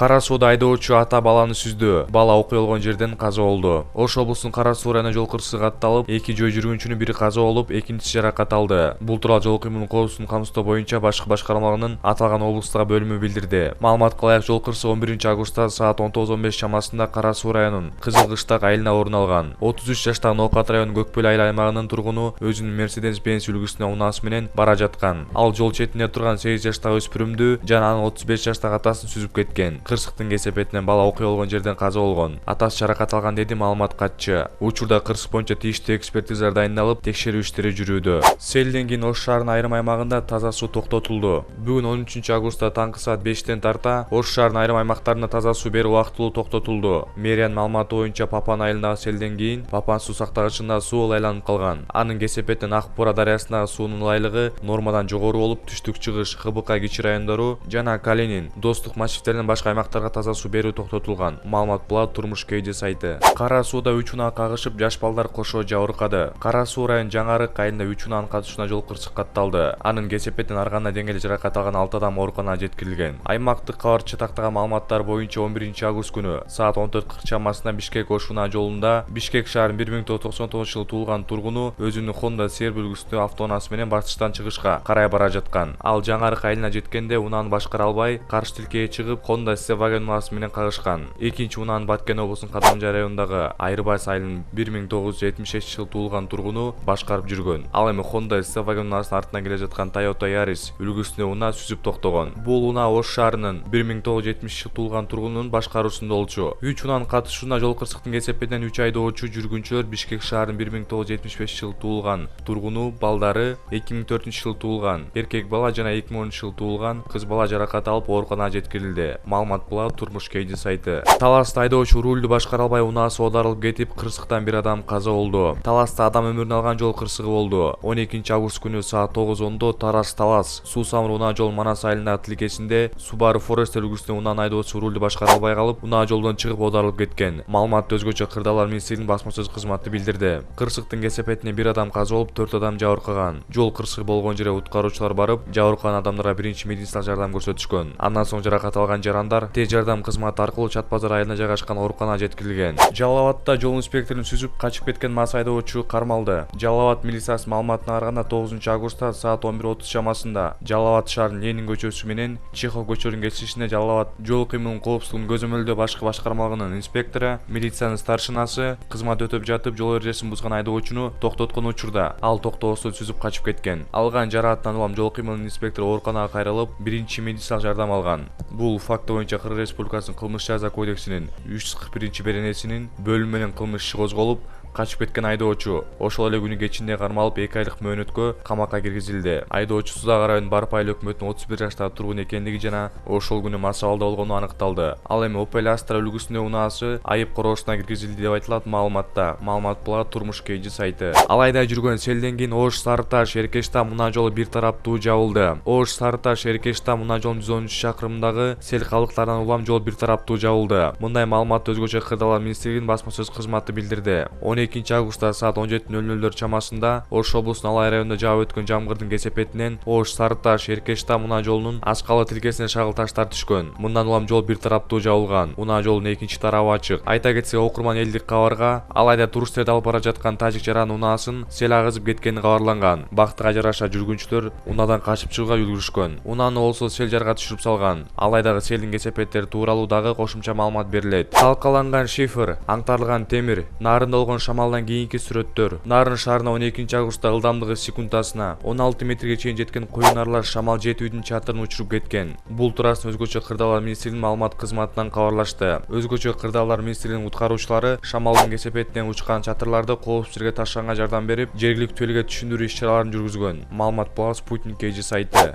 Кара сууда айдоочу ата баланы сүздү. Бала окуя болгон жерден каза болду. Ош облусунун Кара суу районуна жол кырсыгы катталып, 2 жөө жүргүнчүнүн бири каза болуп, экинчиси жаракат алды. Бул тууралуу жол кыймылын коопсуздугун камсыздоо боюнча башкы башкармалыгынын аталган облустук бөлүмү билдирди. Маалыматка ылайык, жол кырсыгы 11-августта саат 19:15 чамасында Кара суу районунун Кызыл Кыштак айылына орун алган. 33 жаштагы Ноокат районунун Көкбөл айыл аймагынын тургуну өзүнүн Mercedes-Benz үлгүсүнө унаасы менен бара жаткан. Ал жол четинде турган 8 жаштагы өспүрүмдү жана анын 35 жаштагы атасын сүзүп кеткен. Кырсыктын кесепетинен бала окуя болгон жерден каза болгон. Атасы жаракат алган, деди маалымат катчы. Учурда кырсык боюнча тийиштүү экспертизалар дайындалып, текшерүү иштери жүрүүдө. Селден кийин Ош шаарынын айрым аймагында таза суу токтотулду. Бүгүн 13-августта таңкы саат 5-тен тарта Ош шаарынын айрым аймактарында таза суу берүү убактылуу токтотулду. Мэриянын маалыматы боюнча Папан айылындагы селден кийин Папан суу сактагычында суу ылайланып калган. Анын кесепетинен Ак Бура дарыясындагы суунун ылайлыгы нормадан жогору болуп, түштүк чыгыш, ХБК кичи райондору жана Калинин, Достук массивдеринин башка аймактарга таза суу берүү токтотулган. Маалымат булат Турмуш KG сайты. Кара сууда 3 унаа кагышып, жаш балдар кошо жабыркады. Кара суу районунун Жаңы Арык айылында 3 унаанын катышуусуна жол кырсык катталды. Анын кесепетинен ар кандай деңгээлде жаракат алган 6 адам ооруканага жеткирилген. Аймактык кабарчы тактаган маалыматтар боюнча 11-август күнү саат 14:40 чамасында Бишкек Ош унаа жолунда Бишкек шаарынын 1999-жылы туулган тургуну өзүнүн Honda CR үлгүсүндөгү автоунаасы менен баскычтан чыгышка карай бара жаткан. Ал Жаңы Арык айылына жеткенде унааны башкара албай, каршы тилкеге чыгып, Honda Stepwagon унаасы менен кагышкан. Экинчи унааны Баткен облусунун Кадамжай районундагы Айырбас айылынын 1976-жылы туулган тургуну башкарып жүргөн. Ал эми Honda Stepwagon унаасынын артынан келе жаткан Toyota Yaris үлгүсүндөгү унаа сүзүп токтогон. Бул унаа Ош шаарынын 1970-жылы туулган тургунунун башкаруусунда болчу. 3 унаанын катышуусуна жол кырсыктын кесепетинен 3 айдоочу жүргүнчүлөр Бишкек шаарынын 1975-жылы туулган тургуну, балдары 2004-жылы туулган эркек бала жана 2010-жылы туулган кыз бала жаракат алып ооруканага жеткирилди. Маалымат булат Турмуш KG сайты. Таласта айдоочу рулду башкара албай унаасы оодарылып кетип, кырсыктан бир адам каза болду. Таласта адам өмүрүн алган жол кырсыгы болду. 12-август күнү саат 9:10 Тарас-Талас Суу Самыр унаа жолунун Манас айылындагы тилкесинде Subaru Forester үлгүсүндөгү унаанын айдоочусу рулду башкара албай калып, унаа жолдон чыгып оодарылып кеткен. Маалыматты өзгөчө Кырдаалар министрлигинин басма сөз кызматы билдирди. Кырсыктын кесепетинен бир адам каза болуп, 4 адам жабыркаган. Жол кырсыгы болгон жерге уткаруучулар барып, жабыркаган адамдарга биринчи медициналык жардам көрсөтүшкөн. Андан соң жаракат алган жарандар тез жардам кызматы аркылуу Чат базар айылына жайгашкан ооруканага жеткирилген. Жалал Абадта жол инспекторун сүзүп качып кеткен мас айдоочу кармалды. Жалал Абад милициясынын маалыматына караганда 9-августта саат 11:30 чамасында Жалал Абад шаарынын Ленин көчөсү менен Чехов көчөлүнүн кесишинде Жалал Абад жол кыймылынын коопсуздугун көзөмөлдөө башкы башкармалыгынын инспектору, милициянын старшинасы кызмат өтөп жатып жол эрежесин бузган айдоочуну токтоткон учурда ал токтобостон сүзүп качып кеткен. Алган жарааттан улам жол кыймылынын инспектору ооруканага кайрылып, биринчи медициналык жардам алган. Бул факт боюнча Кыргыз Республикасынын кылмыш жаза кодексинин 341-беренесинин бөлүмү менен кылмыш иши козголуп, качып кеткен айдоочу ошол эле күнү кечинде кармалып 2 айлык мөөнөткө камакка киргизилди. Айдоочу Сузак районунун Барып айыл өкмөтүнүн 31 жаштагы тургун экендиги жана ошол күнү мас абалда болгону аныкталды. Ал эми Opel Astra үлгүсүндөгү унаасы айып короосуна киргизилди деп айтылат маалыматта. Маалымат булат Турмуш KG сайты. Алайда жүргөн селден кийин Ош Сарыташ Эркештам унаа жолу бир тараптуу жабылды. Ош Сарыташ Эркештам унаа жолунун 113 чакырымындагы сел калдыктарынан улам жол бир тараптуу жабылды. Мындай маалыматты өзгөчө Кырдаалар министрлигинин басма сөз кызматы билдирди. 12-августта саат 17:00 чамасында Ош облусунун Алай районунда жаап өткөн жамгырдын кесепетинен Ош Сарыташ Эркештам унаа жолунун Аскалы тилкесине шагыл таштар түшкөн. Мындан улам жол бир тараптуу жабылган. Унаа жолунун экинчи тарабы ачык. Айта кетсек, окурман элдик кабарга алайда туристтерди алып бара жаткан тажик жаранын унаасын сел агызып кеткени кабарланган. Бактыга жараша жүргүнчүлөр унаадан качып чыгууга үлгүрүшкөн. Унааны болсо сел жарга түшүрүп салган. Алайдагы селдин кесепеттери тууралуу дагы кошумча маалымат берилет. Талкаланган шифр, аңтарылган темир, нарында болгон шамалдан кийинки сүрөттөр. Нарын шаарына 12-августта ылдамдыгы секундасына 16 метрге чейин жеткен коюн аралаш шамал жети үйдүн чатырын учуруп кеткен. Бул туурасында өзгөчө Кырдаалар министрлигинин маалымат кызматынан кабарлашты. Өзгөчө Кырдаалар министрлигинин уткаруучулары шамалдын кесепетинен учкан чатырларды коопсуз жерге таштаганга жардам берип, жергиликтүү элге түшүндүрүү иш-чараларын жүргүзгөн. Маалымат булат Спутник KG сайты.